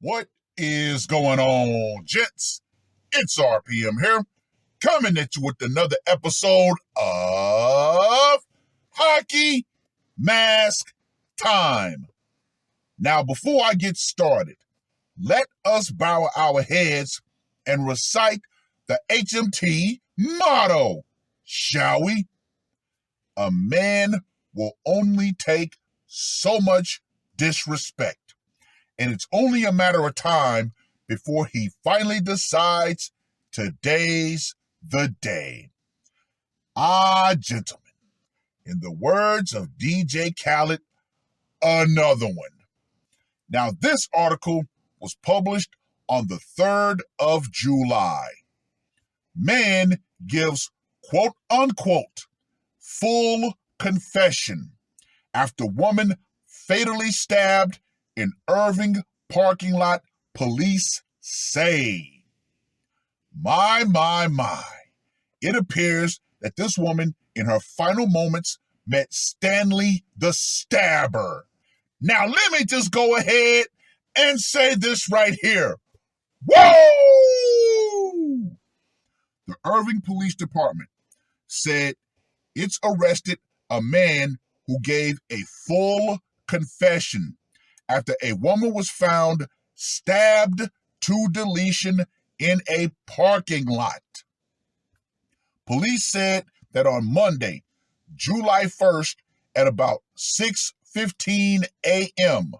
What is going on, gents? It's R.P.M. here, coming at you with another episode of Hockey Mask Time. Now, before I get started, let us bow our heads and recite the HMT motto, shall we? A man will only take so much disrespect, and it's only a matter of time before he finally decides today's the day. Gentlemen, in the words of DJ Khaled, another one. Now, this article was published on the 3rd of July. Man gives quote-unquote full confession after woman fatally stabbed in Irving parking lot, police say. My. It appears that this woman, in her final moments, met Stanley the Stabber. Now, let me just go ahead and say this right here. Whoa! The Irving Police Department said it's arrested a man who gave a full confession after a woman was found stabbed to deletion in a parking lot. Police said that on Monday, July 1st, at about 6:15 a.m.,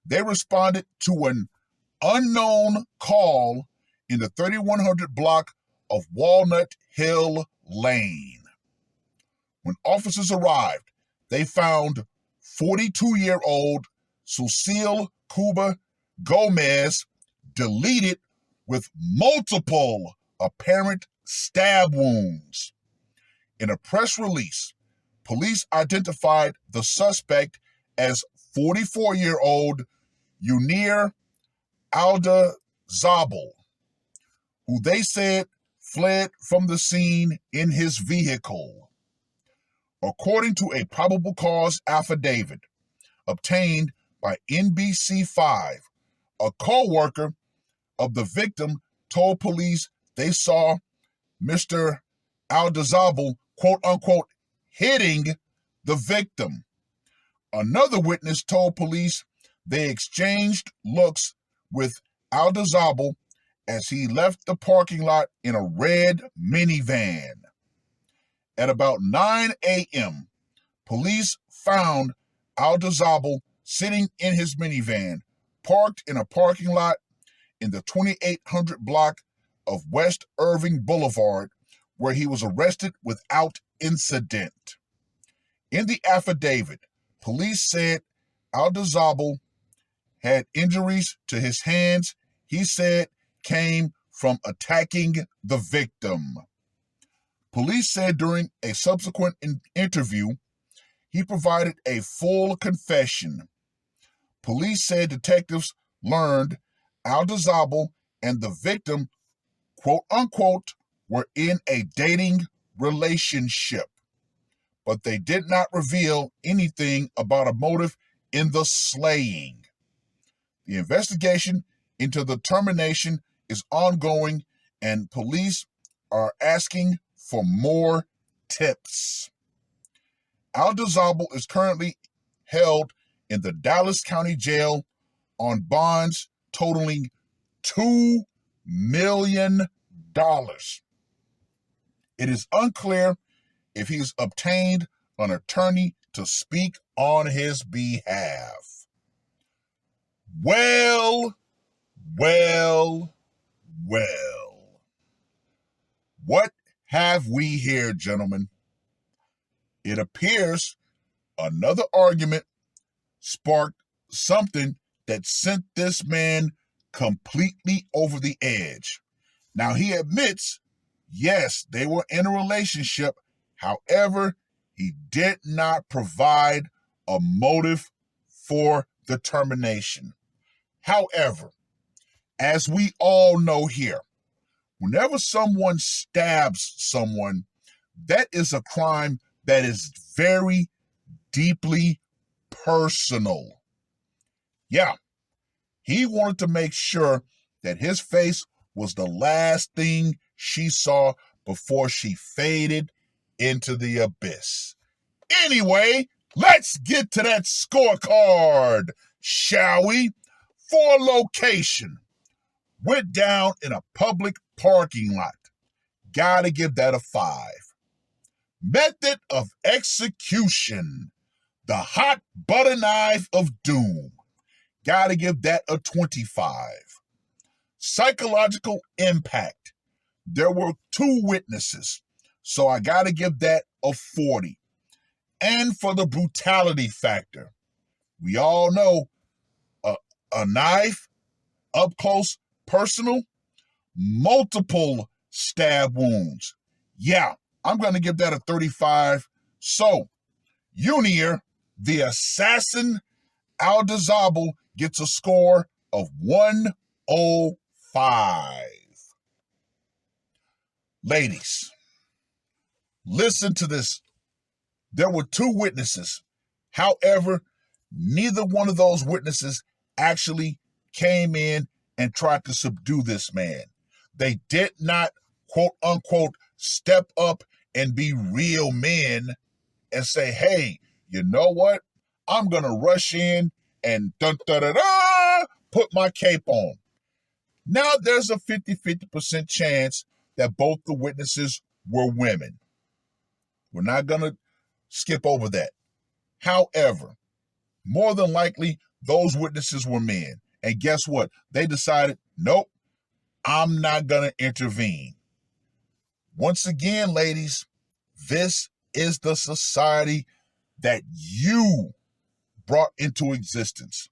they responded to an unknown call in the 3100 block of Walnut Hill Lane. When officers arrived, they found 42-year-old Sucille Cuba Gomez deleted with multiple apparent stab wounds. In a press release, police identified the suspect as 44-year-old Unir Aldazabal, who they said fled from the scene in his vehicle. According to a probable cause affidavit obtained by NBC5, a co-worker of the victim told police they saw Mr. Aldazabal, quote-unquote, hitting the victim. Another witness told police they exchanged looks with Aldazabal as he left the parking lot in a red minivan. At about 9 a.m., police found Aldazabal sitting in his minivan, parked in a parking lot in the 2800 block of West Irving Boulevard, where he was arrested without incident. In the affidavit, police said Aldazabal had injuries to his hands he said came from attacking the victim. Police said during a subsequent interview, he provided a full confession. Police said detectives learned Aldazabal and the victim, quote-unquote, were in a dating relationship, but they did not reveal anything about a motive in the slaying. The investigation into the termination is ongoing, and police are asking for more tips. Aldazabal is currently held in the Dallas County Jail on bonds totaling $2 million. It is unclear if he's obtained an attorney to speak on his behalf. Well. What have we here, gentlemen? It appears another argument sparked something that sent this man completely over the edge. Now, he admits, yes, they were in a relationship. However, he did not provide a motive for the termination. However, as we all know here, whenever someone stabs someone, that is a crime that is very deeply personal. Yeah, He wanted to make sure that his face was the last thing she saw before she faded into the abyss. Anyway, let's get to that scorecard, shall we? For location, went down in a public parking lot. Gotta give that a 5. Method of execution, the hot butter knife of doom. Gotta give that a 25. Psychological impact, there were 2 witnesses, so I gotta give that a 40. And for the brutality factor, we all know a knife, up close, personal, multiple stab wounds. Yeah, I'm going to give that a 35. So, Unir, the assassin Aldazabal, gets a score of 105. Ladies, listen to this. There were 2 witnesses. However, neither one of those witnesses actually came in and tried to subdue this man. They did not, quote unquote, step up and be real men and say, hey, you know what? I'm going to rush in and put my cape on. Now there's a 50% chance that both the witnesses were women. We're not going to skip over that. However, more than likely, those witnesses were men. And guess what? They decided, nope, I'm not going to intervene. Once again, ladies, this is the society that you brought into existence.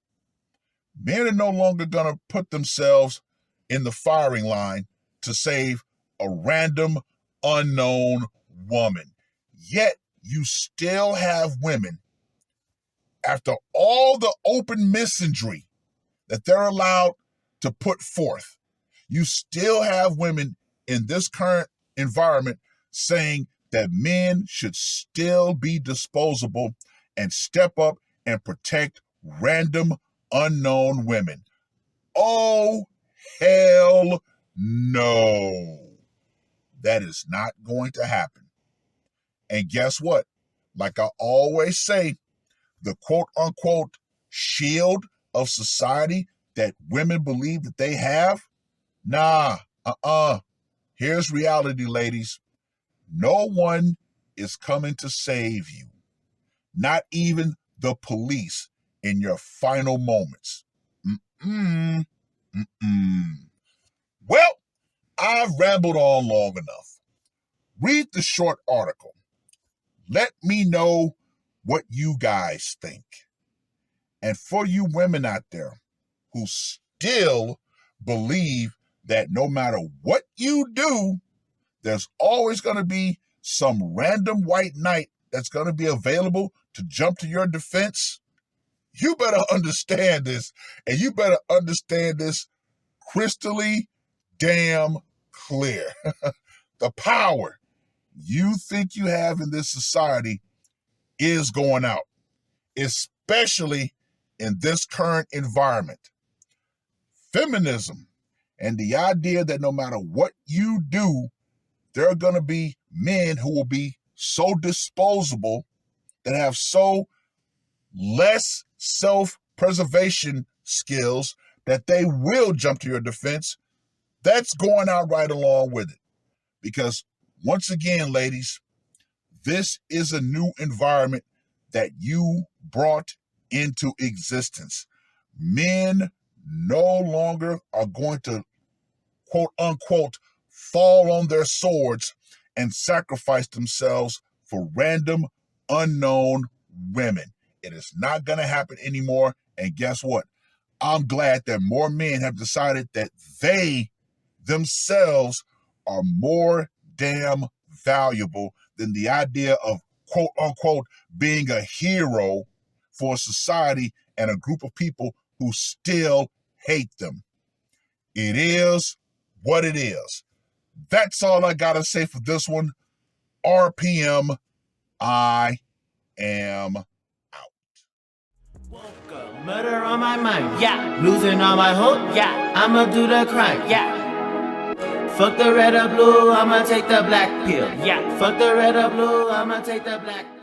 Men are no longer going to put themselves in the firing line to save a random, unknown woman. Yet, you still have women, after all the open misandry that they're allowed to put forth, you still have women in this current environment saying that men should still be disposable and step up and protect random, unknown women. Oh, hell no. That is not going to happen. And guess what? Like I always say, the quote-unquote shield of society that women believe that they have? Nah, Here's reality, ladies. No one is coming to save you. Not even the police in your final moments. Well, I've rambled on long enough. Read the short article. Let me know what you guys think. And for you women out there who still believe that no matter what you do, there's always going to be some random white knight that's going to be available to jump to your defense, you better understand this, and you better understand this crystally damn clear. The power you think you have in this society is going out, especially in this current environment. Feminism and the idea that no matter what you do, there are going to be men who will be so disposable, that have so less self-preservation skills that they will jump to your defense. That's going out right along with it. Because once again, ladies, this is a new environment that you brought into existence. Men no longer are going to, quote unquote, fall on their swords and sacrifice themselves for random, unknown women. It is not going to happen anymore. And guess what? I'm glad that more men have decided that they themselves are more damn valuable than the idea of, quote unquote, being a hero for a society and a group of people who still hate them. It is what it is. That's all I got to say for this one. R.P.M. I am out. Welcome Murder on my mind, yeah. Losing all my hope, yeah. I'ma do the crime, yeah. Fuck the red or blue, I'ma take the black pill, yeah. Fuck the red or blue, I'ma take the black pill.